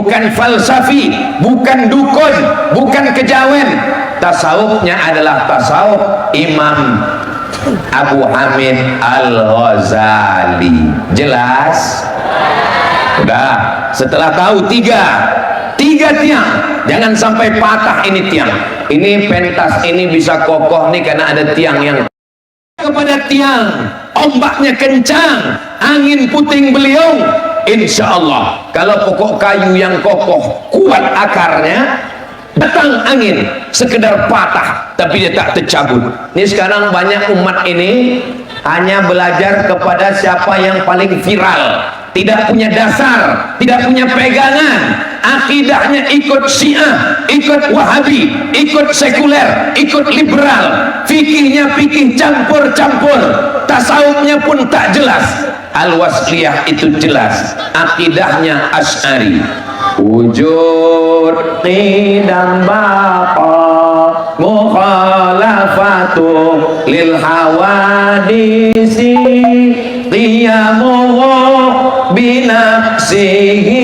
bukan falsafi, bukan dukun, bukan kejawen. Tasawufnya adalah tasawuf Imam Abu Hamid Al-Ghazali. Jelas? Udah. Setelah tahu tiga tiang, jangan sampai patah ini tiang. Ini pentas ini bisa kokoh nih karena ada tiang yang kepada tiang, ombaknya kencang, angin puting beliung. Insya Allah kalau pokok kayu yang kokoh kuat akarnya, datang angin sekedar patah tapi dia tak tercabut. Ini sekarang banyak umat ini hanya belajar kepada siapa yang paling viral, tidak punya dasar, tidak punya pegangan, akidahnya ikut Syiah, ikut Wahabi, ikut sekuler, ikut liberal, fikihnya fikih campur-campur, tasawufnya pun tak jelas. Al-Wasliyah itu jelas, akidahnya Asy'ari. Wujud qidam baqa mukhalafatu lil hawadisi qiyamuhu binafsihi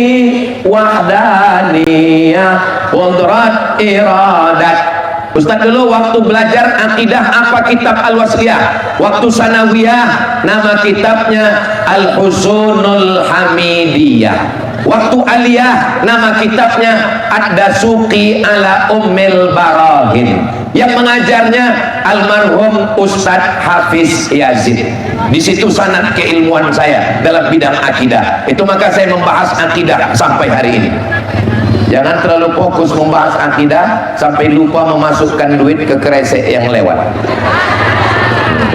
wahdaniyah qudrat iradat. Ustaz dulu waktu belajar akidah apa kitab Al-Wasliyah? Waktu sanawiyah nama kitabnya Al-Husunul Hamidiyah. Waktu aliyah nama kitabnya Ad-Dasuqi ala Ummil Barahin. Yang mengajarnya almarhum Ustadz Hafiz Yazid. Di situ sanad keilmuan saya dalam bidang akidah. Itu maka saya membahas akidah sampai hari ini. Jangan terlalu fokus membahas akidah sampai lupa memasukkan duit ke kresek yang lewat.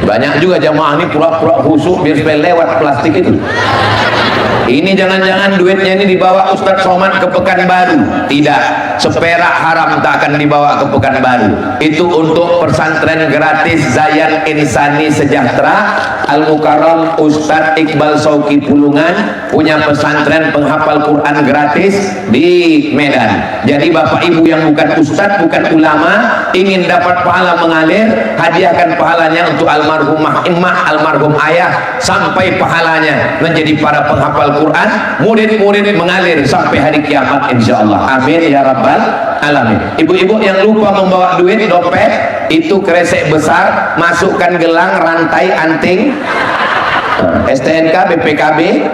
Banyak juga jamaah ini pura-pura khusyuk biar supaya lewat plastik itu. Ini jangan-jangan duitnya ini dibawa Ustadz Somad ke Pekanbaru. Tidak, seperak haram tak akan dibawa ke Pekanbaru. Itu untuk pesantren gratis Zayan Insani Sejahtera Al-Mukarram Ustadz Iqbal Sauki Pulungan punya pesantren penghafal Quran gratis di Medan. Jadi bapak ibu yang bukan ustadz, bukan ulama, ingin dapat pahala mengalir, hadiahkan pahalanya untuk almarhumah emak, almarhum ayah, sampai pahalanya menjadi para penghafal Quran, murid-murid mengalir sampai hari kiamat insyaallah. Amin ya rabbal alamin. Ibu-ibu yang lupa membawa duit dompet, itu kresek besar, masukkan gelang, rantai, anting, STNK, BPKB.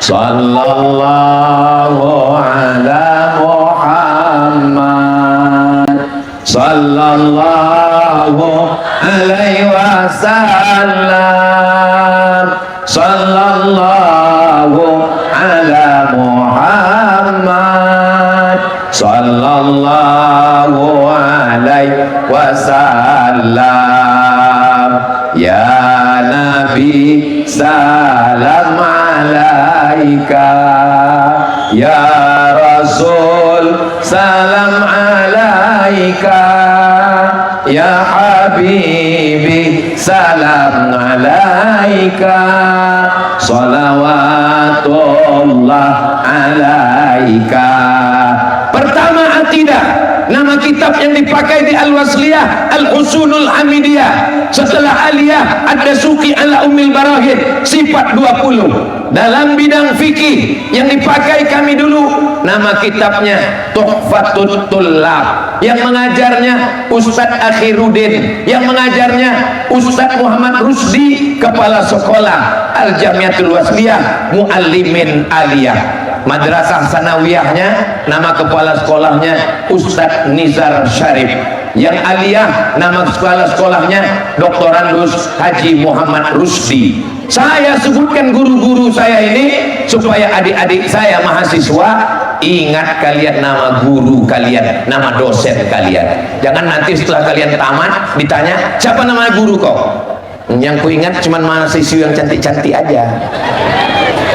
Sallallahu ala Muhammad sallallahu alaihi wasallam sallallahu ala Muhammad sallallahu alaihi wasallam. Ya Nabi salam alaika, ya Rasul salam alaika, ya Habibi salam alaika, salawatullah alaika. Pertama akidah, nama kitab yang dipakai di Al-Wasliyah Al-Husunul Hamidiyah. Setelah aliyah Ad-Dasuqi ala Ummil Barahin, sifat 20. Dalam bidang fikih yang dipakai kami dulu, nama kitabnya Tuhfatut Tullab. Yang mengajarnya Ustadz Akhiruddin, yang mengajarnya Ustadz Muhammad Rusdi, kepala sekolah Al-Jamiatul Wasliyah Muallimin Aliyah. Madrasah sanawiyahnya nama kepala sekolahnya Ustadz Nizar Syarif. Yang aliyah nama kepala sekolahnya Dr. Andus Haji Muhammad Rusdi. Saya sebutkan guru-guru saya ini supaya adik-adik saya mahasiswa ingat kalian nama guru kalian, nama dosen kalian. Jangan nanti setelah kalian tamat ditanya, siapa nama guru kok? Yang ku ingat cuma mahasiswa yang cantik-cantik aja.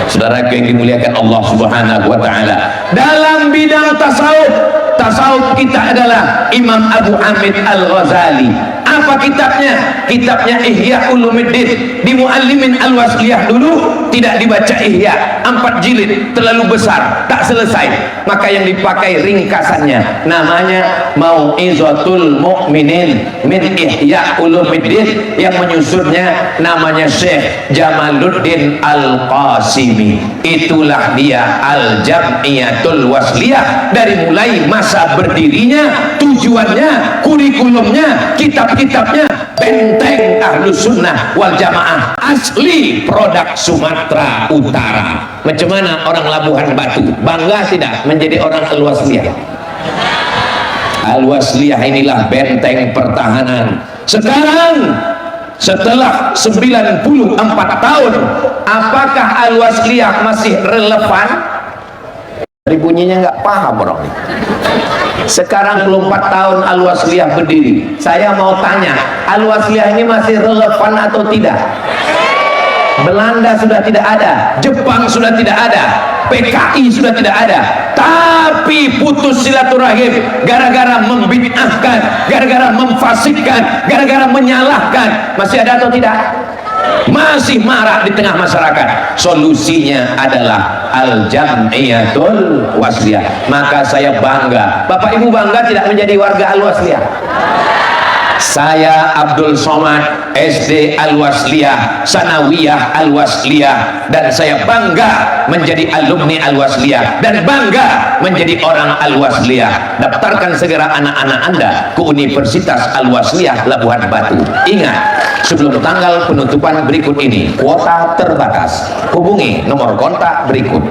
Saudara yang dimuliakan Allah Subhanahu wa ta'ala, dalam bidang tasawuf, tasawuf kita adalah Imam Abu Hamid Al-Ghazali. Apa kitabnya? Kitabnya Ihya Ulumuddin. Di Muallimin Al-Wasliyah dulu tidak dibaca Ihya, 4 jilid, terlalu besar, tak selesai. Maka yang dipakai ringkasannya, namanya Mau'izatul Mu'minin min Ihya Ulumuddin. Yang menyusunnya namanya Syekh Jamaluddin Al-Qasimi. Itulah dia Al-Jam'iyatul Wasliyah, dari mulai masa berdirinya, tujuannya, kurikulumnya, kitab-kitabnya, benteng Ahlus Sunnah wal Jamaah, asli produk Sumatera Utara. Macam mana orang Labuhan Batu bangga tidak menjadi orang Al-Wasliyah? Al-Wasliyah inilah benteng pertahanan. Sekarang setelah 94 tahun, apakah Al-Wasliyah masih relevan? Bunyinya nggak paham orang ini. Sekarang 24 tahun Al-Wasliyah berdiri. Saya mau tanya, Al-Wasliyah ini masih relevan atau tidak? Belanda sudah tidak ada, Jepang sudah tidak ada, PKI sudah tidak ada, tapi putus silaturahim gara-gara membid'ahkan, gara-gara memfasikkan, gara-gara menyalahkan. Masih ada atau tidak? Masih marak di tengah masyarakat. Solusinya adalah Al-Jam'iyatul Wasliyah. Maka saya bangga. Bapak Ibu bangga tidak menjadi warga Al-Wasliyah? Saya Abdul Somad, SD Al-Wasliyah, Sanawiyah Al-Wasliyah, dan saya bangga menjadi alumni Al-Wasliyah dan bangga menjadi orang Al-Wasliyah. Daftarkan segera anak-anak Anda ke Universitas Al-Wasliyah Labuhan Batu. Ingat, sebelum tanggal penutupan berikut ini, kuota terbatas. Hubungi nomor kontak berikut.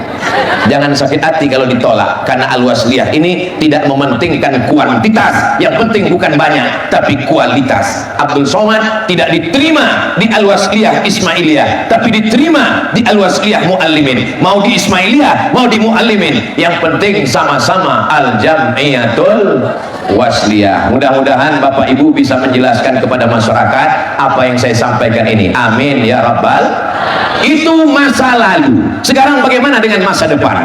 Jangan sakit hati kalau ditolak, karena Al-Wasliyah ini tidak mementingkan kuantitas, yang penting bukan banyak tapi kualitas. Abdul Somad tidak diterima di Al-Wasliyah Ismailiyah, tapi diterima di Al-Wasliyah Muallimin. Mau di Ismailiyah, mau di Muallimin, yang penting sama-sama Al-Jam'iyatul Wasliyah. Mudah-mudahan Bapak Ibu bisa menjelaskan kepada masyarakat apa yang saya sampaikan ini. Amin ya Rabbal. Itu masa lalu. Sekarang bagaimana dengan masa depan?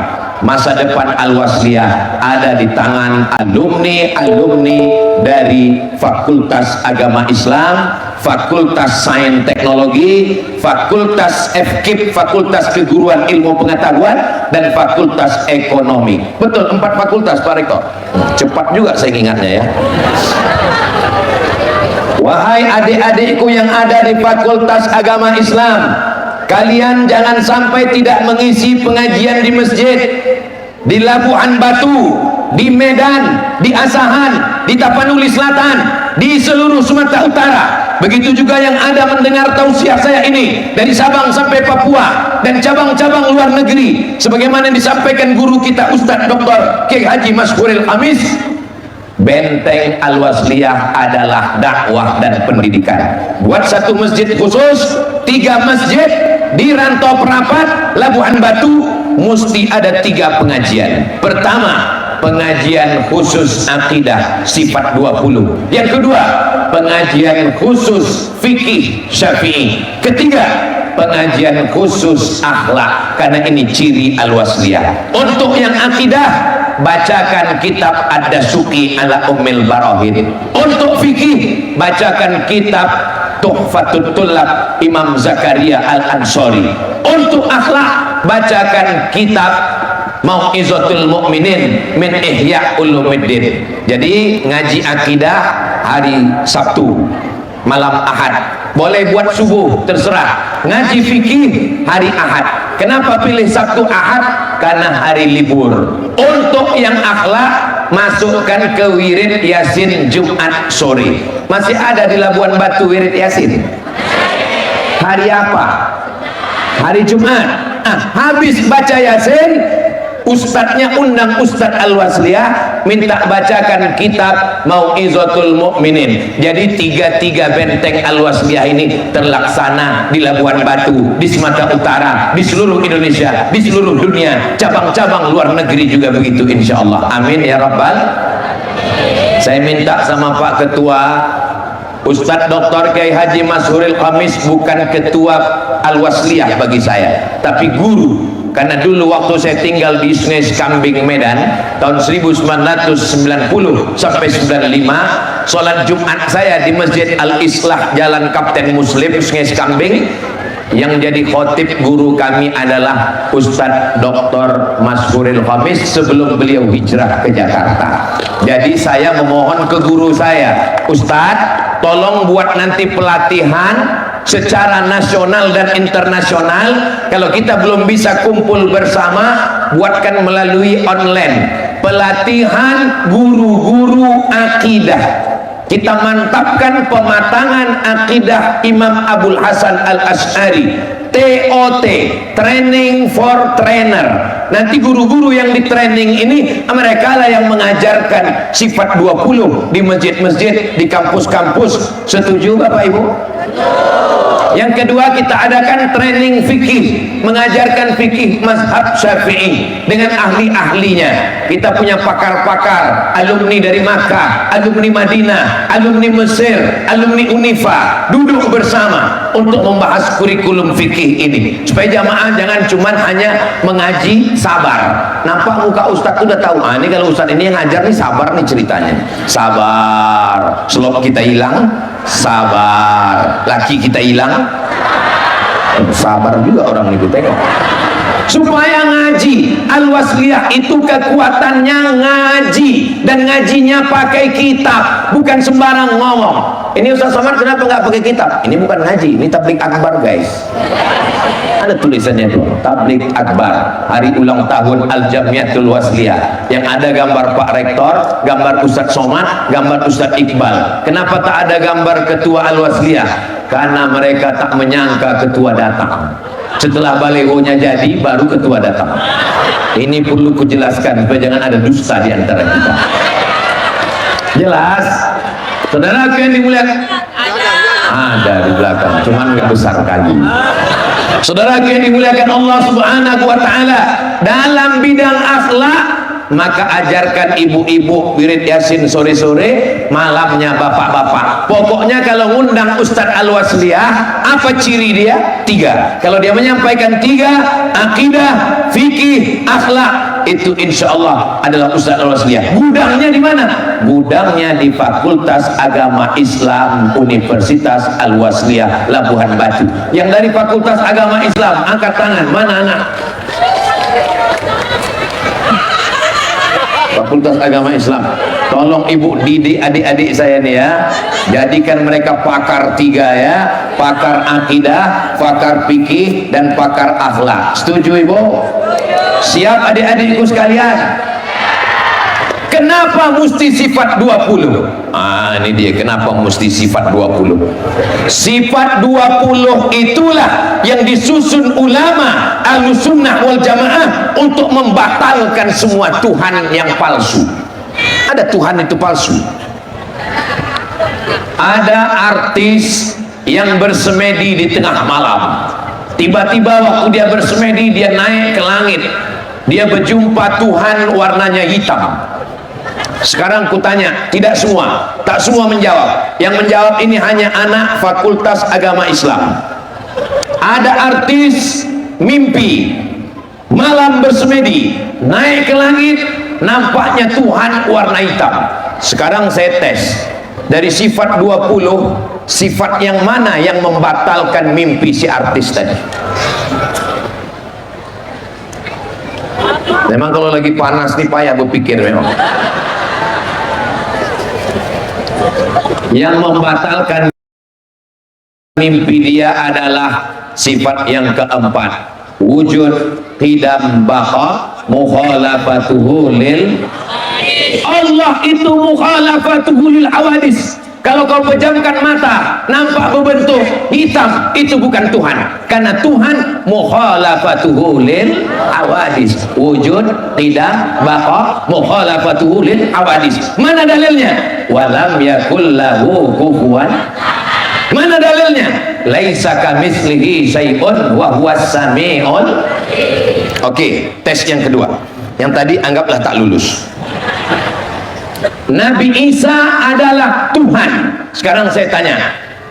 Masa depan Al-Wasliyah ada di tangan alumni dari Fakultas Agama Islam, Fakultas Sains Teknologi, Fakultas FKIP, Fakultas Keguruan Ilmu Pengetahuan, dan Fakultas Ekonomi. Betul, 4 fakultas Pak Rektor. Cepat juga saya ingatnya ya. Wahai adik-adikku yang ada di Fakultas Agama Islam, kalian jangan sampai tidak mengisi pengajian di masjid, di Labuhan Batu, di Medan, di Asahan, di Tapanuli Selatan, di seluruh Sumatera Utara. Begitu juga yang ada mendengar tausiah saya ini dari Sabang sampai Papua dan cabang-cabang luar negeri, sebagaimana yang disampaikan guru kita Ustadz Dr. Kiai Haji Mashhuril Khamis. Benteng Al-Wasliyah adalah dakwah dan pendidikan. Buat satu masjid khusus, 3 masjid di Rantau Perapat, Labuhan Batu, mesti ada 3 pengajian. Pertama, pengajian khusus akidah sifat 20. Yang kedua, pengajian khusus fikih Syafi'i. Ketiga, pengajian khusus akhlak, karena ini ciri Al-Wasliyah. Untuk yang akidah, bacakan kitab Ad-Dasuki ala Ummil Barahin. Untuk fikih, bacakan kitab Tuhfatul Tullab Imam Zakaria Al-Ansori. Untuk akhlak, bacakan kitab Mau'izatul Mu'minin min Ihya Ulumuddin. Jadi ngaji akidah hari Sabtu, malam Ahad. Boleh buat subuh, terserah. Ngaji fikih hari Ahad. Kenapa pilih Sabtu Ahad? Karena hari libur. Untuk yang akhlak, masukkan ke wirid Yasin Jumat sore. Masih ada di Labuhan Batu wirid Yasin? Hari apa? Hari Jumat. Habis baca Yasin, ustadznya undang Ustadz Al-Wasliyah, minta bacakan kitab Mau'izatul Mu'minin. Jadi 3 benteng Al-Wasliyah ini terlaksana di Labuhan Batu, di Sumatera Utara, di seluruh Indonesia, di seluruh dunia, cabang-cabang luar negeri juga begitu insyaallah. Amin ya Rabbal. Saya minta sama Pak Ketua, Ustadz Dr. Kiai Haji Mashhuril Khamis bukan ketua Al-Wasliyah bagi saya, tapi guru. karena dulu waktu saya tinggal di Sungai Kambing Medan tahun 1990 sampai 95, sholat Jumat saya di Masjid Al-Islah Jalan Kapten Muslim Sungai Kambing. Yang jadi khotib guru kami adalah Ustadz Dr. Maskuril Khamis sebelum beliau hijrah ke Jakarta. Jadi saya memohon ke guru saya, Ustadz tolong buat nanti pelatihan secara nasional dan internasional. Kalau kita belum bisa kumpul bersama, buatkan melalui online pelatihan guru-guru akidah. Kita mantapkan pematangan akidah Imam Abul Hasan Al-Asy'ari, TOT, Training for Trainer. Nanti guru-guru yang di training ini mereka lah yang mengajarkan sifat 20 di masjid-masjid, di kampus-kampus. Setuju Bapak Ibu? Yang kedua, kita adakan training fikih, mengajarkan fikih mazhab Syafi'i dengan ahli-ahlinya. Kita punya pakar-pakar, alumni dari Makkah, alumni Madinah, alumni Mesir, alumni Unifa, duduk bersama untuk membahas kurikulum fikih ini, supaya jamaah jangan cuma hanya mengaji sabar. Nampak muka ustadz udah tahu, ini kalau ustadz ini yang ngajar nih sabar nih ceritanya, sabar. Selop kita hilang, sabar. Laki kita hilang, sabar juga orang itu, tengok. Supaya ngaji Al-Wasliyah itu kekuatannya ngaji, dan ngajinya pakai kitab, bukan sembarang ngomong. Ini Ustaz Somad kenapa nggak pakai kitab? Ini bukan ngaji, ini tablik akbar guys. Ada tulisannya tuh, tablik akbar, hari ulang tahun Al-Jamiatul Wasliyah, yang ada gambar Pak Rektor, gambar Ustaz Somad, gambar Ustaz Iqbal. Kenapa tak ada gambar ketua Al-Wasliyah? Karena mereka tak menyangka ketua datang. Setelah balehonya jadi, baru ketua datang. Ini perlu kujelaskan supaya jangan ada dusta di antara kita. Jelas? Saudara yang dimuliakan? Ada di belakang, cuman nggak besar kali. Saudara yang dimuliakan Allah Subhanahu wa Ta'ala, dalam bidang akhlak, maka ajarkan ibu-ibu wirid yasin sore-sore, malamnya bapak-bapak. Pokoknya kalau ngundang Ustadz Al-Wasliyah, apa ciri dia? 3. Kalau dia menyampaikan 3, akidah, fikih, akhlak, itu insya Allah adalah Ustadz Al-Wasliyah. Gudangnya di mana? Gudangnya di Fakultas Agama Islam Universitas Al-Wasliyah Labuhan Batu. Yang dari Fakultas Agama Islam, angkat tangan. Mana anak? Fakultas Agama Islam, tolong ibu didik adik-adik saya nih ya, jadikan mereka pakar 3 ya, pakar akidah, pakar fikih, dan pakar akhlak. Setuju ibu? Siap adik-adikku sekalian? Kenapa mesti sifat 20? Ini dia kenapa mesti sifat 20. Sifat 20 itulah yang disusun ulama Ahlussunnah wal Jamaah untuk membatalkan semua Tuhan yang palsu. Ada Tuhan itu palsu. Ada artis yang bersemedi di tengah malam. Tiba-tiba waktu dia bersemedi, dia naik ke langit. Dia berjumpa Tuhan warnanya hitam. Sekarang kutanya, tidak semua, tak semua menjawab. Yang menjawab ini hanya anak Fakultas Agama Islam. Ada artis mimpi malam bersemedi, naik ke langit, nampaknya Tuhan warna hitam. Sekarang saya tes, dari sifat 20, sifat yang mana yang membatalkan mimpi si artis tadi? Memang kalau lagi panas nih payah berpikir memang. Yang membatalkan mimpi dia adalah sifat yang keempat, wujud qidam baqa mukhalafatuhu lil Allah, itu mukhalafatuhu lil awadis. Kalau kau pejamkan mata nampak berbentuk hitam, itu bukan Tuhan, karena Tuhan mukhalafatuhu lil awadis, wujud qidam baqa mukhalafatuhu lil awadis. Mana dalilnya? Walam yakul lahu kufuwan. Mana dalilnya? Laisa kamitslihi syai'un wa huwas samiul. Oke, tes yang kedua. Yang tadi anggaplah tak lulus. Nabi Isa adalah Tuhan. Sekarang saya tanya,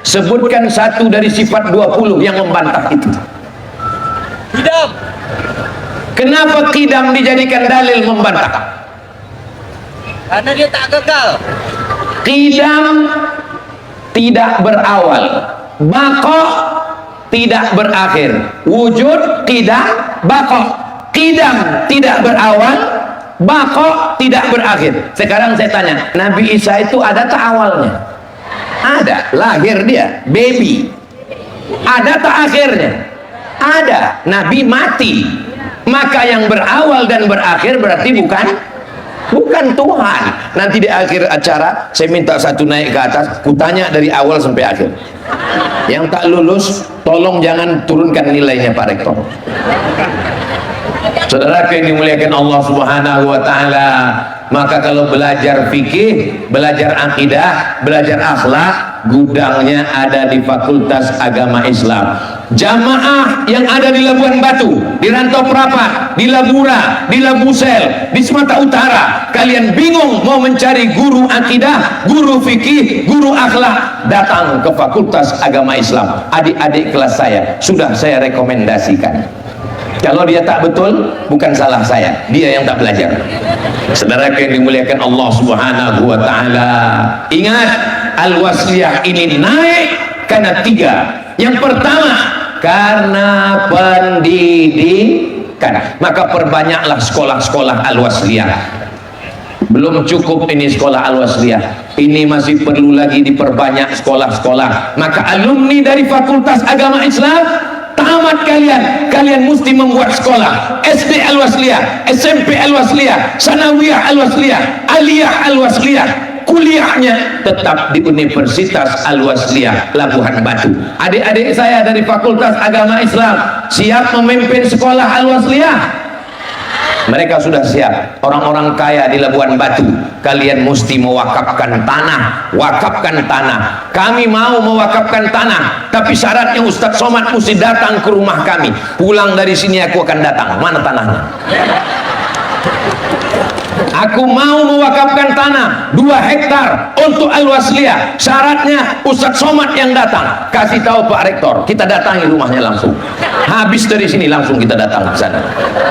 sebutkan satu dari sifat 20 yang membantah itu. Kenapa qidam dijadikan dalil membantah? Karena dia tak kekal. Qidam tidak berawal, baqa tidak berakhir, wujud tidak baqa. Qidam tidak berawal, baqa tidak berakhir. Sekarang saya tanya, Nabi Isa itu ada tak awalnya? Ada, lahir dia baby. Ada tak akhirnya? Ada, Nabi mati. Maka yang berawal dan berakhir berarti bukan Tuhan. Nanti di akhir acara saya minta satu naik ke atas, kutanya dari awal sampai akhir. Yang tak lulus tolong jangan turunkan nilainya Pak Rektor. Saudara yang dimuliakan Allah Subhanahu wa taala, maka kalau belajar fikih, belajar akidah, belajar akhlak, gudangnya ada di Fakultas Agama Islam. Jamaah yang ada di Labuan Batu, di Rantau Prapat, di Labura, di Labusel, di Sumatera Utara, kalian bingung mau mencari guru akidah, guru fikih, guru akhlak, datang ke Fakultas Agama Islam. Adik-adik kelas saya sudah saya rekomendasikan. Kalau dia tak betul, bukan salah saya, dia yang tak belajar. Saudara yang dimuliakan Allah Subhanahu wa taala, ingat, al-wasliyah ini naik karena tiga. Yang pertama, karena pendidikan. Maka perbanyaklah sekolah-sekolah al-wasliyah. Belum cukup ini sekolah al-wasliyah, ini masih perlu lagi diperbanyak sekolah-sekolah. Maka alumni dari Fakultas Agama Islam, tamat kalian mesti membuat sekolah SD Al-Wasliyah, SMP Al-Wasliyah, Sanawiyah Al-Wasliyah, Aliyah Al-Wasliyah. Kuliahnya tetap di Universitas Al-Wasliyah Labuhan Batu. Adik-adik saya dari Fakultas Agama Islam siap memimpin sekolah Al-Wasliyah? Mereka sudah siap. Orang-orang kaya di Labuan Batu, kalian mesti mewakafkan tanah. Wakafkan tanah. Kami mau mewakafkan tanah, tapi syaratnya Ustadz Somad mesti datang ke rumah kami. Pulang dari sini aku akan datang. Mana tanahnya? Aku mau mewakafkan tanah 2 hektar untuk Al-Wasliyah. Syaratnya Ustadz Somad yang datang. Kasih tahu Pak Rektor, kita datangi rumahnya langsung. Habis dari sini langsung kita datang ke sana.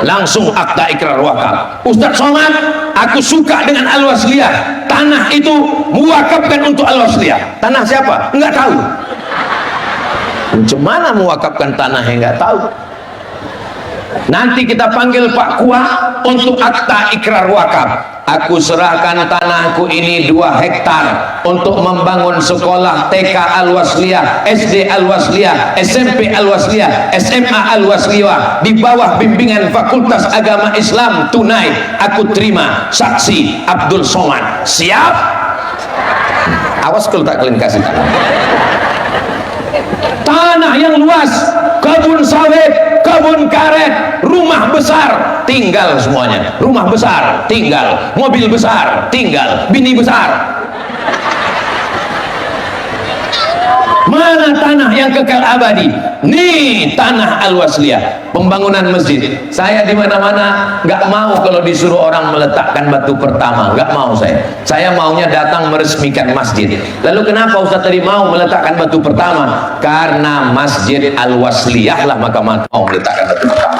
Langsung akta ikrar wakaf. Ustadz Somad, aku suka dengan Al-Wasliyah. Tanah itu mewakafkan untuk Al-Wasliyah. Tanah siapa? Enggak tahu. Gimana mewakafkan tanah yang enggak tahu? Nanti kita panggil Pak Kua untuk akta ikrar wakaf. Aku serahkan tanahku ini 2 hektar untuk membangun sekolah TK Al-Wasliyah, SD Al-Wasliyah, SMP Al-Wasliyah, SMA Al-Wasliyah di bawah bimbingan Fakultas Agama Islam tunai. Aku terima. Saksi Abdul Somad. Siap? Awas kalau tak kalian kasih tanah yang luas, kebun sawit, kebun karet, rumah besar, tinggal semuanya. Rumah besar tinggal, mobil besar tinggal, bini besar. Mana tanah yang kekal abadi? Nih tanah Al-Wasliyah. Pembangunan masjid. Saya di mana-mana nggak mau kalau disuruh orang meletakkan batu pertama, nggak mau saya. Saya maunya datang meresmikan masjid. Lalu kenapa Ustaz tadi mau meletakkan batu pertama? Karena Masjid Al-Wasliyah lah maka mau meletakkan batu pertama.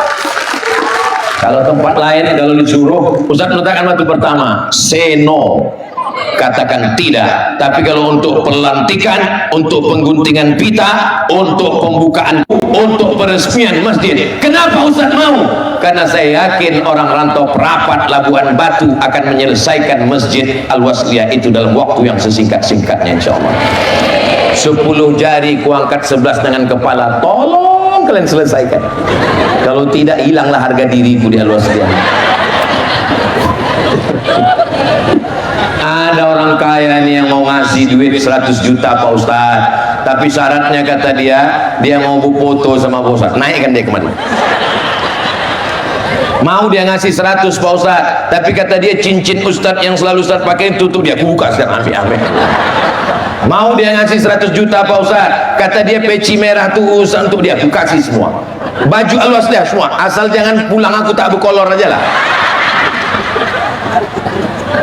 Kalau tempat lain kalau disuruh Ustaz meletakkan batu pertama, say no. Katakan tidak. Tapi kalau untuk pelantikan, untuk pengguntingan pita, untuk pembukaan, untuk peresmian masjid, kenapa Ustaz mau? Karena saya yakin orang Rantau Prapat, Labuan Batu akan menyelesaikan Masjid Al-Wasliyah itu dalam waktu yang sesingkat-singkatnya insyaallah. 10 jari kuangkat 11 dengan kepala. Tolong kalian selesaikan. Kalau tidak, hilanglah harga diriku di Al-Wasliyah. Ada orang kaya nih yang mau ngasih duit 100 juta Pak Ustaz, tapi syaratnya kata dia mau foto sama Pak Ustaz. Naikkan dia kemana? Mau dia ngasih 100 Pak Ustaz, tapi kata dia cincin Ustaz yang selalu Ustaz pakai tutup dia, aku buka sekarang, ambil. Mau dia ngasih 100 juta Pak Ustaz, kata dia peci merah tuh Ustaz untuk dia, aku kasih semua. Baju Al-Wasliyah semua, asal jangan pulang aku tak berkolor aja lah.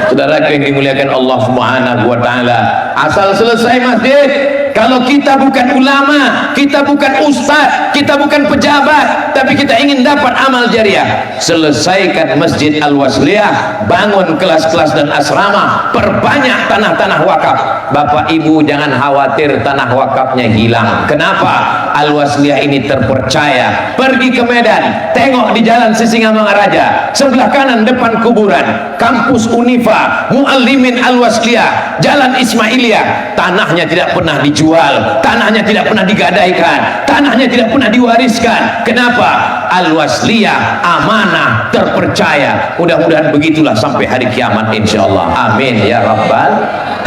Saudara yang dimuliakan Allah Subhanahu wa taala, asal selesai masjid Kalau kita bukan ulama, kita bukan ustaz, kita bukan pejabat, tapi kita ingin dapat amal jariah, selesaikan Masjid Al-Wasliyah, bangun kelas-kelas dan asrama, perbanyak tanah-tanah wakaf. Bapak ibu jangan khawatir tanah wakafnya hilang. Kenapa? Al-Wasliyah ini terpercaya. Pergi ke Medan, tengok di jalan Sisingamangaraja, sebelah kanan depan kuburan, kampus Unifa, Muallimin Al-Wasliyah, Jalan Ismailiyah, tanahnya tidak pernah dijual, tanahnya tidak pernah digadaikan, tanahnya tidak pernah diwariskan. Kenapa? Al-Wasliyah amanah, terpercaya. Mudah-mudahan begitulah sampai hari kiamat insyaallah. Amin ya rabbal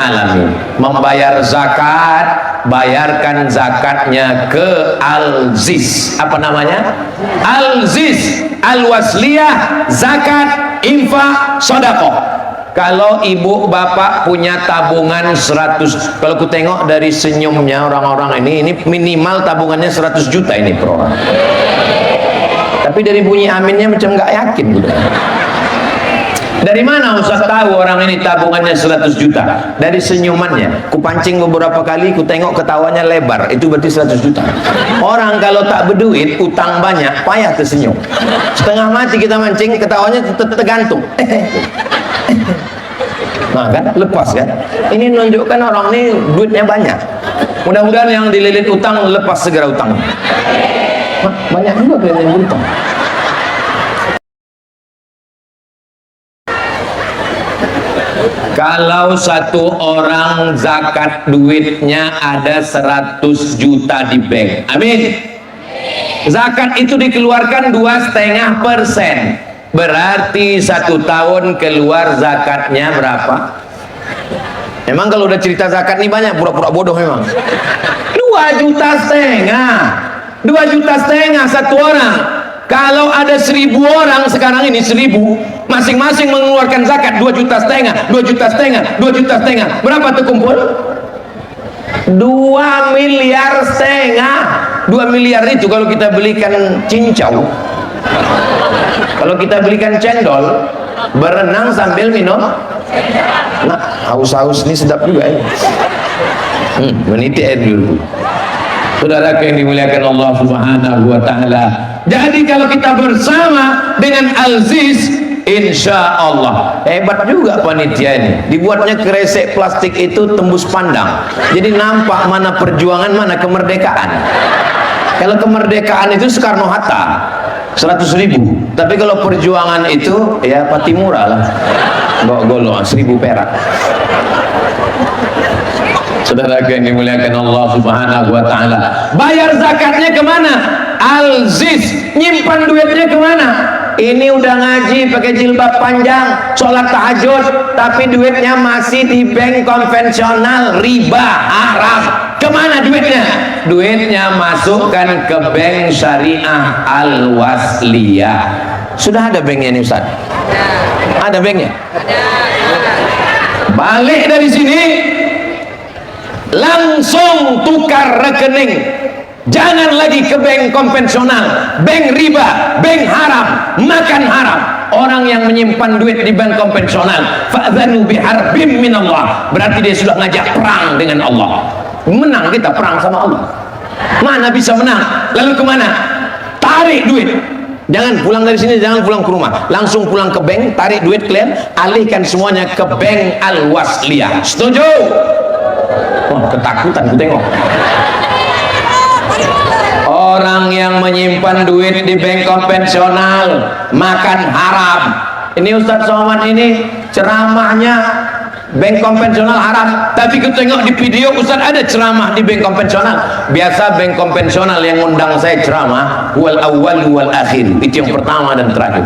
alamin. Membayar zakat, bayarkan zakatnya ke Al-Ziz. Apa namanya? Al-Ziz, Al-Wasliyah, zakat, infak, sedekah. Kalau ibu bapak punya tabungan 100, kalau ku tengok dari senyumnya orang-orang ini minimal tabungannya 100 juta ini per orang. Tapi dari bunyi aminnya macam nggak yakin gitu. Dari mana Ustaz tahu orang ini tabungannya 100 juta? Dari senyumannya. Ku pancing beberapa kali, ku tengok ketawanya lebar, itu berarti 100 juta. Orang kalau tak berduit, utang banyak, payah tersenyum. Setengah mati kita mancing, ketawanya tergantung. Nah kan, lepas kan? Ini menunjukkan orang ini duitnya banyak. Mudah-mudahan yang dililit utang lepas segera utang. Banyak juga yang berutang. Kalau satu orang zakat duitnya ada 100 juta di bank, amin. Zakat itu dikeluarkan 2,5%. Berarti 1 tahun keluar zakatnya berapa? Memang kalau udah cerita zakat nih banyak pura-pura bodoh memang. 2,5 juta. 2,5 juta satu orang. Kalau ada 1.000 orang sekarang ini, 1.000, masing-masing mengeluarkan zakat 2,5 juta, 2,5 juta, 2,5 juta. Berapa tuh kumpul? 2,5 miliar. 2 miliar itu kalau kita belikan cincau, kalau kita belikan cendol, berenang sambil minum. Nah, haus-haus ini sedap juga ya. Meniti air dulu. Saudara yang dimuliakan Allah Subhanahu wa taala. Jadi kalau kita bersama dengan Al-Ziz, insya Allah hebat juga panitia ini. Dibuatnya kresek plastik itu tembus pandang. Jadi nampak mana perjuangan, mana kemerdekaan. Kalau kemerdekaan itu Soekarno Hatta 100.000, tapi kalau perjuangan itu ya Patimura lah, golong 1.000 perak. Saudara yang dimuliakan Allah Subhanahu wa taala, bayar zakatnya kemana? Al-Ziz. Nyimpan duitnya kemana? Ini udah ngaji pakai jilbab panjang, sholat tahajud, tapi duitnya masih di bank konvensional, riba, haram. Kemana duitnya? Duitnya masukkan ke bank syariah Al-Wasliyah. Sudah ada banknya nih Ustaz? Ada banknya? Balik dari sini langsung tukar rekening. Jangan lagi ke bank konvensional, bank riba, bank haram, makan haram. Orang yang menyimpan duit di bank konvensional, fa'dzanu biharbim minallah, berarti dia sudah ngajak perang dengan Allah. Menang kita perang sama Allah. Mana bisa menang? Lalu kemana? Tarik duit. Jangan pulang dari sini, jangan pulang ke rumah, langsung pulang ke bank, tarik duit kalian, alihkan semuanya ke bank Al-Wasliyah. Setuju? Wah, ketakutan ku tengok. Orang yang menyimpan duit di bank konvensional makan haram. Ini Ustadz Somad ini ceramahnya bank konvensional haram, tapi kita tengok di video Ustadz ada ceramah di bank konvensional. Biasa bank konvensional yang undang saya ceramah wal awwal wal akhir, itu yang pertama dan terakhir.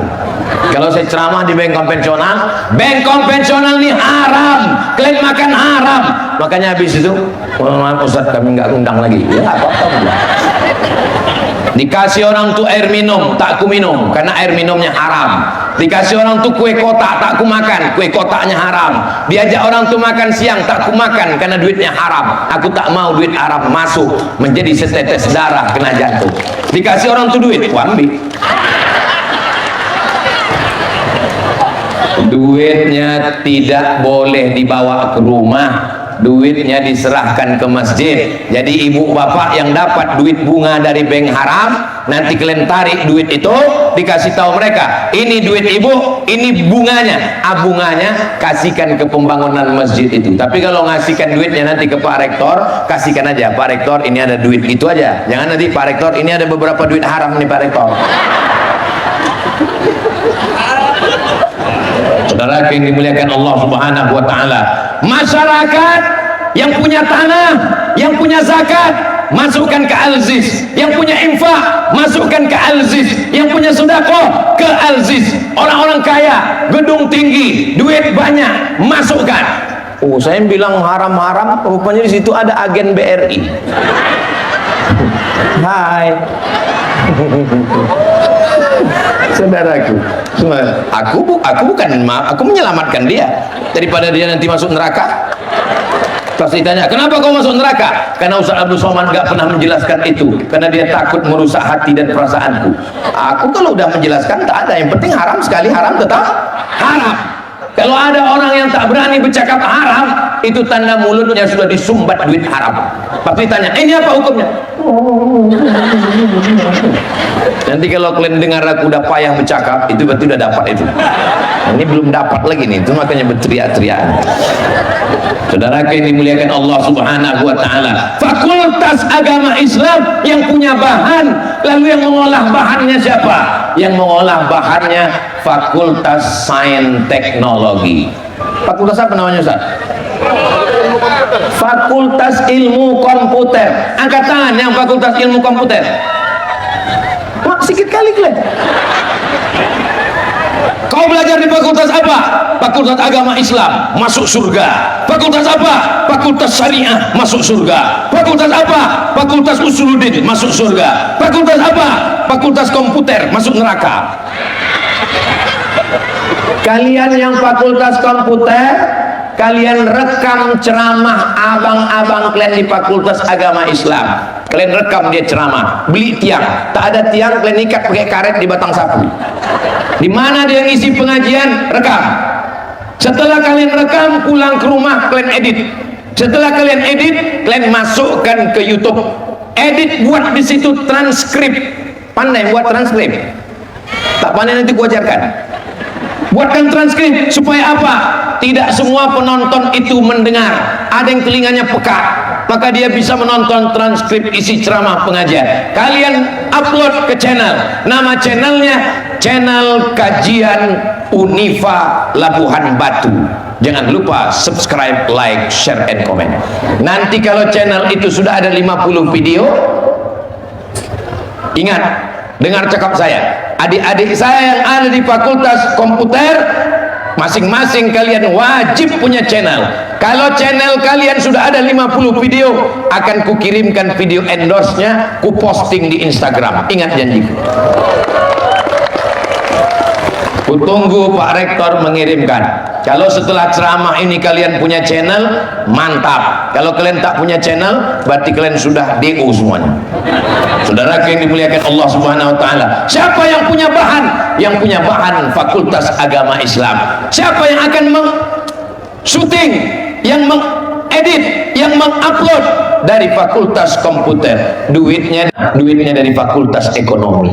Kalau saya ceramah di bank konvensional ini haram, kalian makan haram. Makanya habis itu, maaf Ustadz kami nggak undang lagi. Ya nggak apa-apa. Dikasih orang tuh air minum, tak ku minum karena air minumnya haram. Dikasih orang tuh kue kotak, tak ku makan, kue kotaknya haram. Diajak orang tuh makan siang, tak ku makan karena duitnya haram. Aku tak mau duit haram masuk menjadi setetes darah kena jantung. Dikasih orang tuh duit, ambil. Duitnya tidak boleh dibawa ke rumah, duitnya diserahkan ke masjid. Jadi ibu bapak yang dapat duit bunga dari bank haram, nanti kalian tarik duit itu, dikasih tahu mereka, ini duit ibu, ini bunganya. Bunganya kasihkan ke pembangunan masjid itu. Tapi kalau ngasihkan duitnya nanti ke Pak Rektor, kasihkan aja, Pak Rektor ini ada duit, itu aja. Jangan nanti Pak Rektor ini ada beberapa duit haram nih Pak Rektor. Saudara yang dimuliakan Allah Subhanahu wa taala, masyarakat yang punya tanah, yang punya zakat, masukkan ke Al-Ziz. Yang punya infak, masukkan ke Al-Ziz. Yang punya sedekah ke Al-Ziz. Orang-orang kaya, gedung tinggi, duit banyak, masukkan. Oh, saya bilang haram-haram, rupanya di situ ada agen BRI. Hai. Saudaraku, aku menyelamatkan dia daripada dia nanti masuk neraka. Terus ditanya, kenapa kau masuk neraka? Karena Ustaz Abdul Somad gak pernah menjelaskan itu, karena dia takut merusak hati dan perasaanku. Aku kalau udah menjelaskan tak ada, yang penting haram sekali haram tetap haram. Kalau ada orang yang tak berani bercakap haram, itu tanda mulutnya sudah disumbat duit haram. Pasti tanya, ini apa hukumnya? Nanti kalau kalian dengar aku udah payah bercakap, itu berarti udah dapat itu. Ini belum dapat lagi nih, itu makanya berteriak-teriak. Saudara yang dimuliakan Allah Subhanahu wa taala, Fakultas Agama Islam yang punya bahan, lalu yang mengolah bahannya siapa? Yang mengolah bahannya Fakultas Sains Teknologi. Fakultas apa namanya Ustaz? Fakultas Ilmu Komputer. Angkat tangan yang Fakultas Ilmu Komputer. Wah, sedikit kali kalian. Kau belajar di fakultas apa? Fakultas Agama Islam, masuk surga. Fakultas apa? Fakultas Syariah, masuk surga. Fakultas apa? Fakultas Usuluddin, masuk surga. Fakultas apa? Fakultas Komputer, masuk neraka. Kalian yang fakultas komputer, kalian rekam ceramah abang-abang kalian di Fakultas Agama Islam. Kalian rekam dia ceramah, beli tiang, tak ada tiang, kalian ikat pakai karet di batang sapu. Di mana dia ngisi pengajian, rekam. Setelah kalian rekam, pulang ke rumah kalian edit. Setelah kalian edit, kalian masukkan ke YouTube. Edit, buat di situ transkrip. Pandai buat transkrip? Tak pandai nanti gua ajarkan. Buatkan transkrip supaya apa? Tidak semua penonton itu mendengar. Ada yang telinganya peka, maka dia bisa menonton transkrip isi ceramah pengajian. Kalian upload ke channel. Nama channelnya Channel Kajian Unifa Labuhan Batu. Jangan lupa subscribe, like, share, and comment. Nanti kalau channel itu sudah ada 50 video, ingat, dengar cakap saya, adik-adik saya yang ada di Fakultas Komputer, masing-masing kalian wajib punya channel. Kalau channel kalian sudah ada 50 video, akan kukirimkan video endorse-nya, ku posting di Instagram. Ingat janjiku. Kutunggu Pak Rektor mengirimkan. Kalau setelah ceramah ini kalian punya channel, mantap. Kalau kalian tak punya channel, berarti kalian sudah DO semuanya. Saudara yang dimuliakan Allah Subhanahu wa taala, siapa yang punya bahan? Yang punya bahan Fakultas Agama Islam. Siapa yang akan syuting, yang mengedit, yang mengupload? Dari Fakultas Komputer. Duitnya dari Fakultas Ekonomi.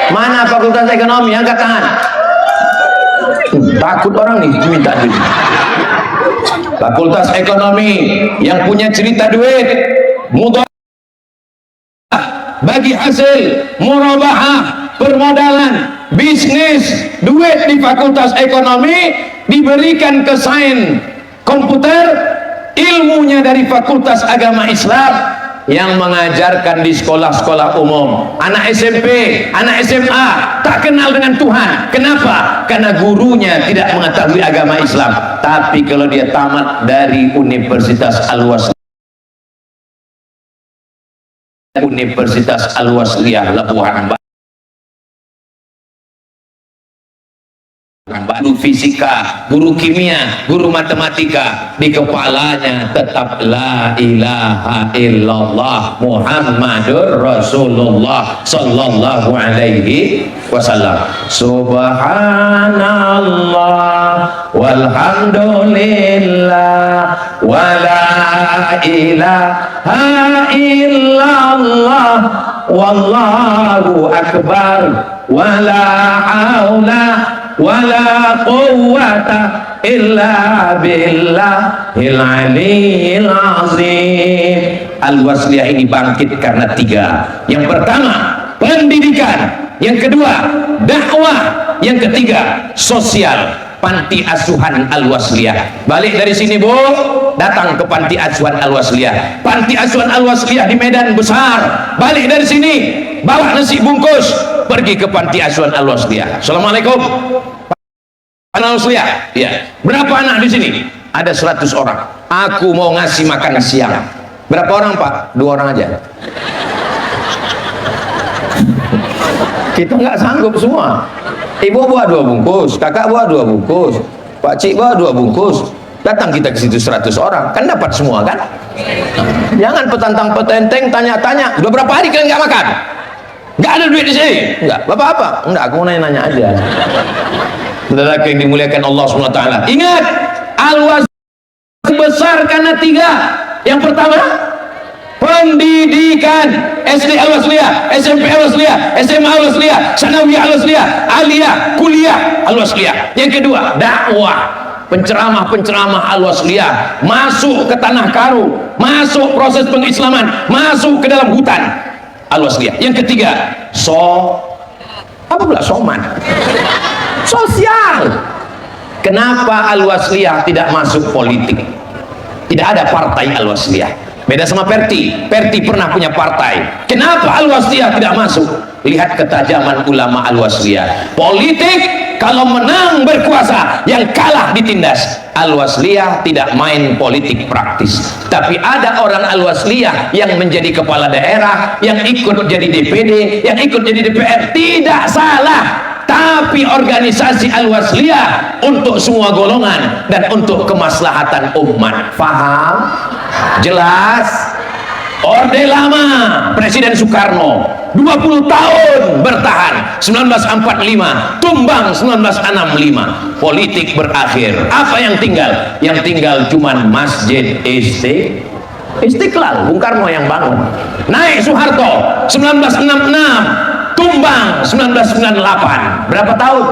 Mana Fakultas Ekonomi? Angkat tangan. Takut orang nih minta duit. Fakultas Ekonomi yang punya cerita duit, mudharabah, bagi hasil, murabahah, permodalan, bisnis, duit di Fakultas Ekonomi diberikan ke Sains Komputer, ilmunya dari Fakultas Agama Islam yang mengajarkan di sekolah-sekolah umum. Anak SMP, anak SMA tak kenal dengan Tuhan. Kenapa? Karena gurunya tidak mengetahui agama Islam. Tapi kalau dia tamat dari Universitas Al-Wasliyah Labuhan Batu, guru fisika, guru kimia, guru matematika, di kepalanya tetap la ilaha illallah Muhammadur Rasulullah sallallahu alaihi wasallam. Subhanallah walhamdulillah wala ilaha illallah wallahu akbar wala haula wala quwwata illa billahil aliyyil azim. Al-Wasliyah ini bangkit karena tiga. Yang pertama, pendidikan. Yang kedua, dakwah. Yang ketiga, sosial. Panti asuhan Al-Wasliyah. Balik dari sini, Bu, datang ke panti asuhan Al-Wasliyah. Panti asuhan Al-Wasliyah di Medan besar. Balik dari sini, bawa nasi bungkus, pergi ke panti asuhan Al-Wasliyah. Assalamualaikum. Al-Wasliyah. Ya. Berapa anak di sini? Ada 100 orang. Aku mau ngasih makan siang. Berapa orang, Pak? 2 orang aja. Kita nggak sanggup semua. Ibu bawa 2 bungkus, kakak bawa 2 bungkus, Pak Cik bawa 2 bungkus. Datang kita ke situ 100 orang, kan dapat semua kan? Jangan petantang petenteng tanya-tanya. Udah berapa hari kalian nggak makan? Nggak ada duit di sini? Nggak. Bapak apa? Nggak. Aku nanya-nanya aja. Saudara yang dimuliakan Allah SWT. Ingat, Al-Wasliyah besar karena 3. Yang pertama, pendidikan. SD Al-Wasliyah, SMP Al-Wasliyah, SMA Al-Wasliyah, Sanawiyah Al-Wasliyah, Aliyah, Kuliah Al-Wasliyah. Yang kedua, dakwah. Penceramah-penceramah Al-Wasliyah masuk ke tanah Karu, masuk proses pengislaman, masuk ke dalam hutan Al-Wasliyah. Yang ketiga, apa pula soman? Sosial. Kenapa Al-Wasliyah tidak masuk politik? Tidak ada partai Al-Wasliyah. Beda sama Perti. Perti pernah punya partai. Kenapa Al-Wasliyah tidak masuk? Lihat ketajaman ulama Al-Wasliyah. Politik kalau menang berkuasa, yang kalah ditindas. Al-Wasliyah tidak main politik praktis. Tapi ada orang Al-Wasliyah yang menjadi kepala daerah, yang ikut jadi DPD, yang ikut jadi DPR. Tidak salah. Tapi organisasi Al-Wasliyah untuk semua golongan dan untuk kemaslahatan umat. Faham? Jelas? Orde Lama Presiden Soekarno 20 tahun bertahan, 1945 tumbang, 1965 politik berakhir. Apa yang tinggal? Yang tinggal cuman Masjid Istiqlal, Bung Karno yang bangun. Naik Soeharto 1966 tumbang, 1998. Berapa tahun?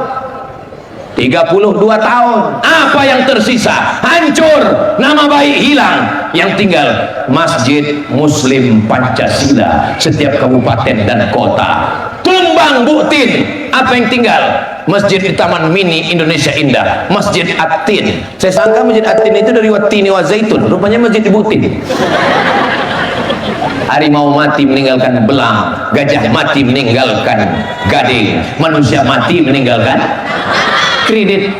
32 tahun. Apa yang tersisa? Hancur, nama baik hilang. Yang tinggal Masjid Muslim Pancasila setiap kabupaten dan kota. Tumbang, Buktin. Apa yang tinggal? Masjid di Taman Mini Indonesia Indah, Masjid At-Tin. Saya sangka Masjid At-Tin itu dari Wattini wa Zaitun, rupanya Masjid di Buktin. Harimau mati meninggalkan belang, gajah mati meninggalkan gading, manusia mati meninggalkan kredit.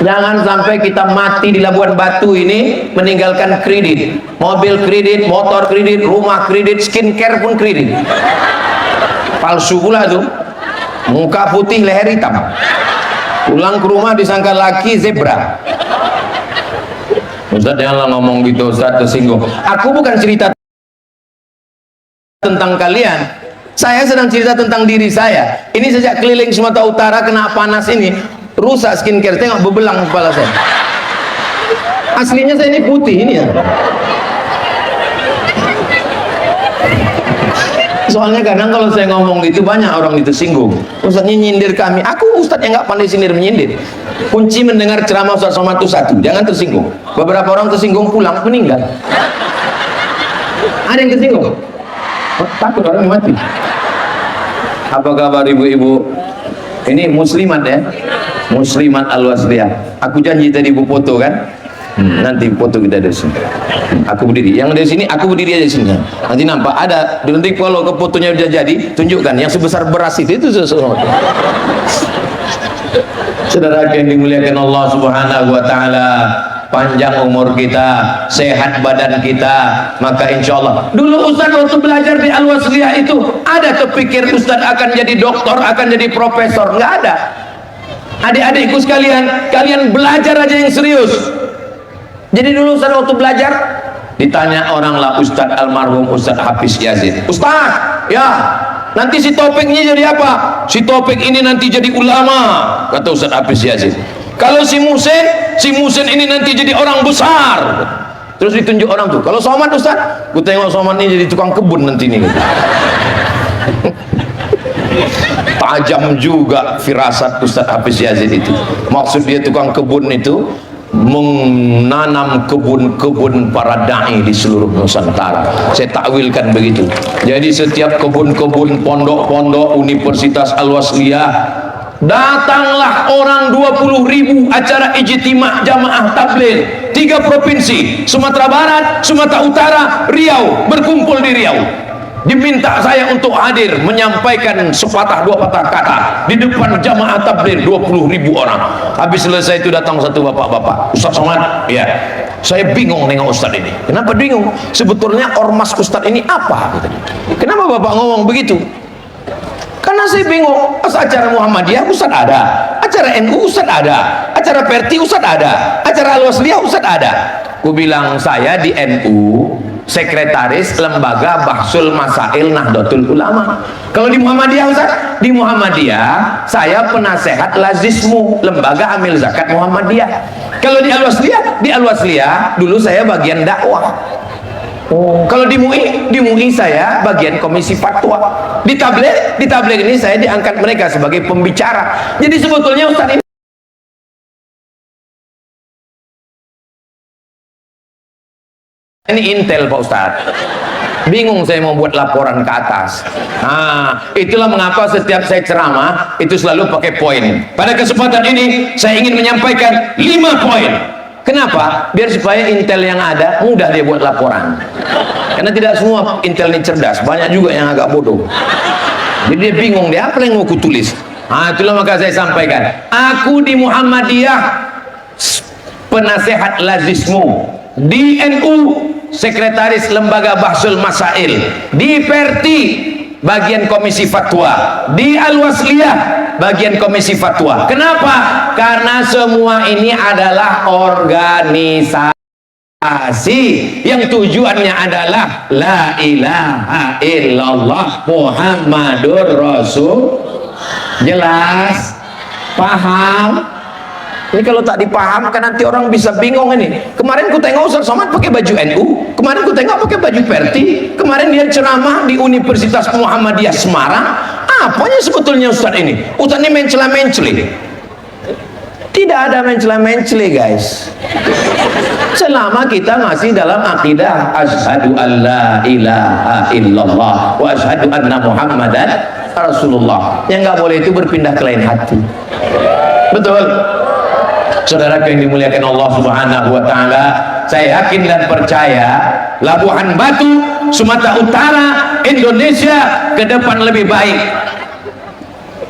Jangan sampai kita mati di Labuan Batu ini meninggalkan kredit. Mobil kredit, motor kredit, rumah kredit, skincare pun kredit. Palsu pula tuh. Muka putih, leher hitam. Pulang ke rumah disangka laki zebra. Ustaz janganlah ngomong gitu, Ustaz tersinggung. Aku bukan cerita tentang kalian, saya sedang cerita tentang diri saya. Ini sejak keliling Sumatera Utara kena panas ini, rusak skincare. Tengok bebelang kepala saya. Aslinya saya ini putih ini ya. Soalnya kadang kalau saya ngomong gitu banyak orang itu singgung. Ustaznya nyindir kami. Aku ustaz yang nggak pandai sindir menyindir. Kunci mendengar ceramah Ustaz Somad itu satu, jangan tersinggung. Beberapa orang tersinggung pulang meninggal. Ada yang tersinggung? Takut orang mati. Apa kabar ibu-ibu? Ini muslimat ya, muslimat Al-Wasliyah. Aku janji tadi ibu foto kan? Nanti foto kita dari sini. Aku berdiri. Yang dari sini aku berdiri aja di sini. Nanti nampak ada. Nanti kalau ke fotonya udah jadi, tunjukkan yang sebesar beras itu sesuatu. Saudara yang dimuliakan Allah Subhanahu wa taala, panjang umur kita, sehat badan kita, maka insya Allah. Dulu Ustaz waktu belajar di Al-Wasliyah itu ada kepikir Ustaz akan jadi doktor, akan jadi profesor? Nggak ada. Adik-adikku sekalian, kalian belajar aja yang serius. Jadi dulu Ustaz waktu belajar ditanya orang lah, Ustaz almarhum Ustaz Hafiz Yazid, Ustaz ya nanti si Topiknya jadi apa? Si Topik ini nanti jadi ulama, kata Ustaz Hafiz Yazid. Kalau si Musin ini nanti jadi orang besar. Terus ditunjuk orang tuh. Kalau Somad Ustaz, gue tengok Somad ini jadi tukang kebun nanti nih. Tajam juga firasat Ustaz Hafiz Yazid itu. Maksud dia tukang kebun itu menanam kebun-kebun para dai di seluruh Nusantara. Saya takwilkan begitu. Jadi setiap kebun-kebun, pondok-pondok Universitas Al-Wasliyah, datanglah orang 20.000 acara ijtima' jamaah tabligh 3 provinsi, Sumatera Barat, Sumatera Utara, Riau, berkumpul di Riau. Diminta saya untuk hadir menyampaikan sepatah dua patah kata di depan jamaah tabligh 20.000 orang. Habis selesai itu datang satu bapak-bapak, Ustaz Somad, ya, saya bingung nengok Ustaz ini. Kenapa bingung? Sebetulnya ormas Ustaz ini apa? Kenapa bapak ngomong begitu? Karena saya bingung. Pas acara Muhammadiyah Ustaz ada, acara NU Ustaz ada, acara Perti Ustaz ada, acara Al-Wasliyah Ustaz ada. Ku bilang saya di NU sekretaris lembaga Bahsul Masail Nahdlatul Ulama. Kalau di Muhammadiyah Ustaz, di Muhammadiyah saya penasehat Lazismu, lembaga amil zakat Muhammadiyah. Kalau di Al-Wasliyah dulu saya bagian dakwah. Kalau di MUI saya bagian komisi fatwa. Di tabligh ini saya diangkat mereka sebagai pembicara. Jadi sebetulnya Ustaz ini intel Pak Ustaz. Bingung saya mau buat laporan ke atas. Nah, itulah mengapa setiap saya ceramah itu selalu pakai poin. Pada kesempatan ini saya ingin menyampaikan 5 poin. Kenapa? Biar supaya intel yang ada mudah dia buat laporan. Karena tidak semua intel ini cerdas, banyak juga yang agak bodoh. Jadi dia bingung, dia apa yang mau kutulis. Nah, itulah maka saya sampaikan. Aku di Muhammadiyah penasehat Lazismu, di NU sekretaris lembaga Bahsul Masail, di Perti bagian komisi fatwa, di Al-Wasliyah bagian komisi fatwa. Kenapa? Karena semua ini adalah organisasi yang tujuannya adalah la ilaha illallah Muhammadur Rasul. Jelas? Paham? Ini kalau tak dipahamkan nanti orang bisa bingung ini. Kemarin ku tengok Ustaz Somad pakai baju NU, kemarin ku tengok pakai baju Perti, kemarin dia ceramah di Universitas Muhammadiyah Semarang. Apanya sebetulnya Ustaz ini? Ustaz ini mencela-menceli. Tidak ada mencela-menceli guys. Selama kita masih dalam akidah asyhadu an la ilaha illallah wa asyhadu anna Muhammadan Rasulullah. Yang nggak boleh itu berpindah ke lain hati. Betul? Saudara yang dimuliakan Allah Subhanahu wa taala, saya yakin dan percaya Labuhan Batu, Sumatera Utara, Indonesia ke depan lebih baik.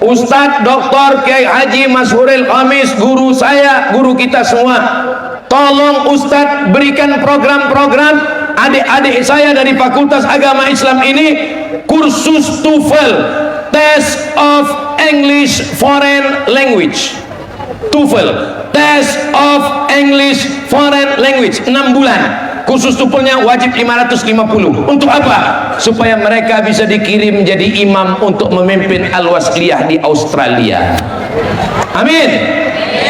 Ustadz Dr. Kiai Haji Mashuril Khamis, guru saya, guru kita semua, tolong Ustadz berikan program-program adik-adik saya dari Fakultas Agama Islam ini kursus TOEFL, Test of English Foreign Language. TOEFL, Test of English Foreign Language, 6 bulan. Khusus TOEFL-nya wajib 550. Untuk apa? Supaya mereka bisa dikirim jadi imam untuk memimpin Al-Wasliyah di Australia. Amin.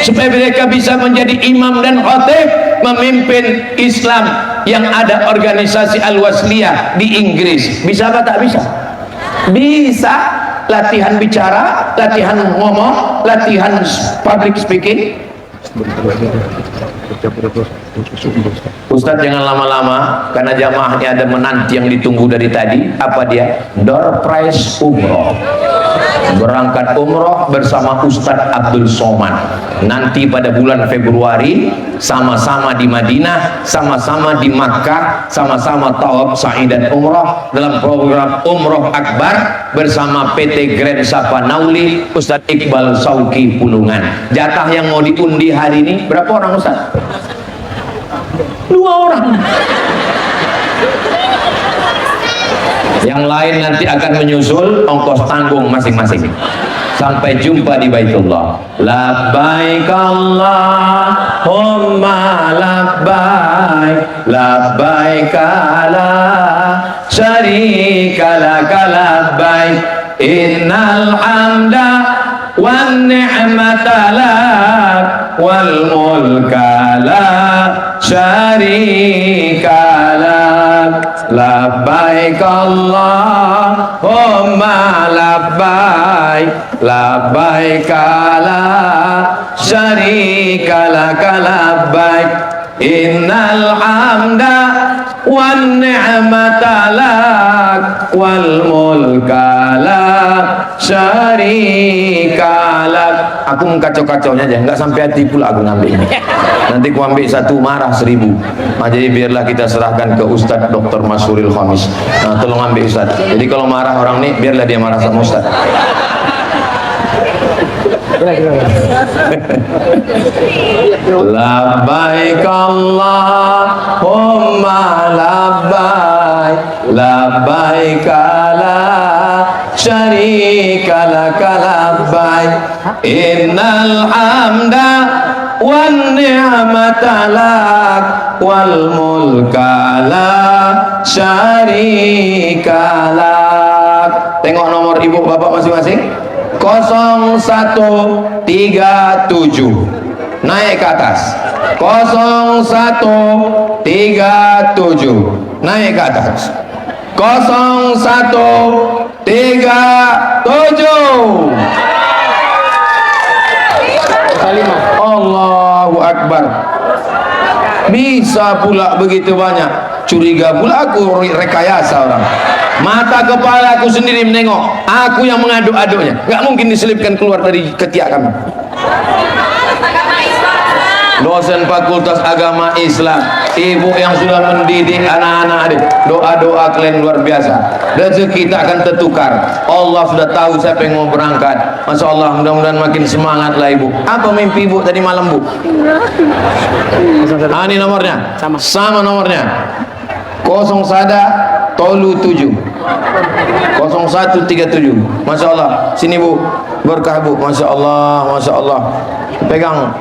Supaya mereka bisa menjadi imam dan khatib memimpin Islam yang ada organisasi Al-Wasliyah di Inggris. Bisa apa tak bisa? Bisa. Latihan bicara, latihan ngomong, latihan public speaking. Ustadz jangan lama-lama, karena jamaahnya ada menanti yang ditunggu dari tadi. Apa dia? Door prize umroh. Berangkat umroh bersama Ustadz Abdul Somad nanti pada bulan Februari, sama-sama di Madinah, sama-sama di Makkah, sama-sama tawaf sa'i dan umroh dalam program Umroh Akbar bersama PT Grand Sapa Nauli Ustadz Iqbal Sauki Pulungan. Jatah yang mau diundi hari ini berapa orang Ustadz? 2 orang. Yang lain nanti akan menyusul, ongkos tanggung masing-masing. Sampai jumpa di Baitullah. Labbaik Allahumma labbaik, labbaik la syarika laka labbaik, innal hamda wan ni'mata lak wal mulka la syarika lak. Labbaik Allahumma labbaik, labbaik la syarika lak labbaik, innal hamda wan ni'mata lak wal mulka la syarika lak. Aku mengkacau-kacaunya aja, nggak sampai hati pula aku ngambil ini. Nanti aku ambil satu marah 1000. Nah, jadi biarlah kita serahkan ke Ustadz Dr. Masyuril Khamis. Nah, tolong ambil Ustadz. Jadi kalau marah orang ini, biarlah dia marah sama Ustadz. Labbaik Allahumma labbaik, labbaik la syarika lak labbaik, innal hamda wan ni'mata lak wal mulka la syarika lak. Tengok nomor ibu bapak masing-masing. 0137, naik ke atas. 0137, naik ke atas. 0137. Allahu Akbar. Bisa pula begitu banyak. Curiga pula aku rekayasa orang. Mata kepala aku sendiri menengok. Aku yang mengaduk-aduknya. Gak mungkin diselipkan keluar dari ketiak kami. Dosen Fakultas Agama Islam, ibu yang sudah mendidik anak-anak adik, doa-doa kalian luar biasa. Rezeki kita akan tertukar. Allah sudah tahu siapa yang mau berangkat. Masya Allah, mudah-mudahan makin semangat lah ibu. Apa mimpi ibu tadi malam bu? Ini nomornya. Sama nomornya. 0137 0137. Masya Allah. Sini bu, berkah bu. Masya Allah, Masya Allah. Pegang.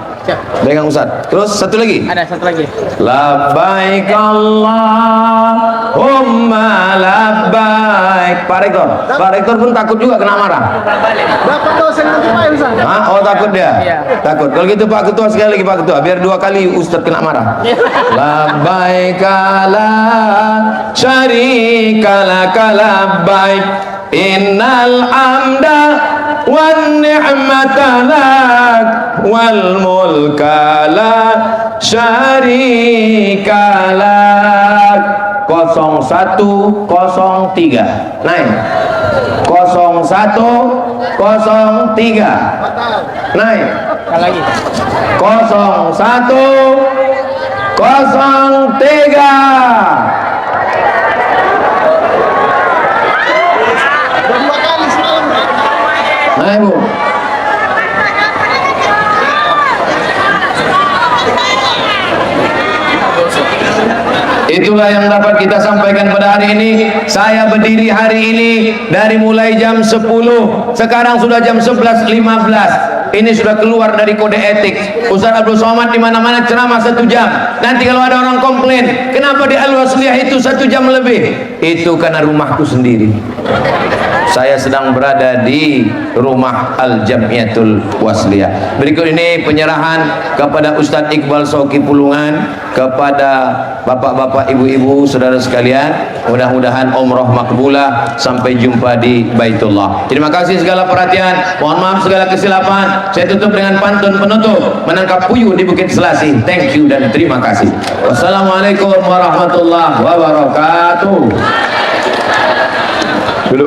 Pegang Ustaz. Terus satu lagi. Ada satu lagi. Labbaik Allahumma labbaik. Pak Rektor pun takut juga kena marah. Bapak dosen nanti Pak Ustaz. Oh takut dia? Iya. Takut. Kalau gitu Pak Ketua sekali lagi Pak Ketua, biar 2 kali Ustaz kena marah. Labbaik la syarika lak labbaik, innal hamda wan ni'mata lak wal mulka la syarika lak. 0103, naik. 0103, naik. Lagi. 0103. Nah ibu, itulah yang dapat kita sampaikan pada hari ini. Saya berdiri hari ini dari mulai jam 10, sekarang sudah jam 11.15. Ini sudah keluar dari kode etik. Ustaz Abdul Somad di mana-mana ceramah 1 jam. Nanti kalau ada orang komplain, kenapa di Al-Wasliyah itu 1 jam lebih? Itu karena rumahku sendiri. Saya sedang berada di rumah Al-Jamiatul Wasliyah. Berikut ini penyerahan kepada Ustadz Iqbal Soki Pulungan, kepada bapak-bapak, ibu-ibu, saudara sekalian. Mudah-mudahan umroh makbulah. Sampai jumpa di Baitullah. Terima kasih segala perhatian. Mohon maaf segala kesilapan. Saya tutup dengan pantun penutup, menangkap puyuh di Bukit Selasih. Thank you dan terima kasih. Wassalamualaikum warahmatullahi wabarakatuh. Dulu.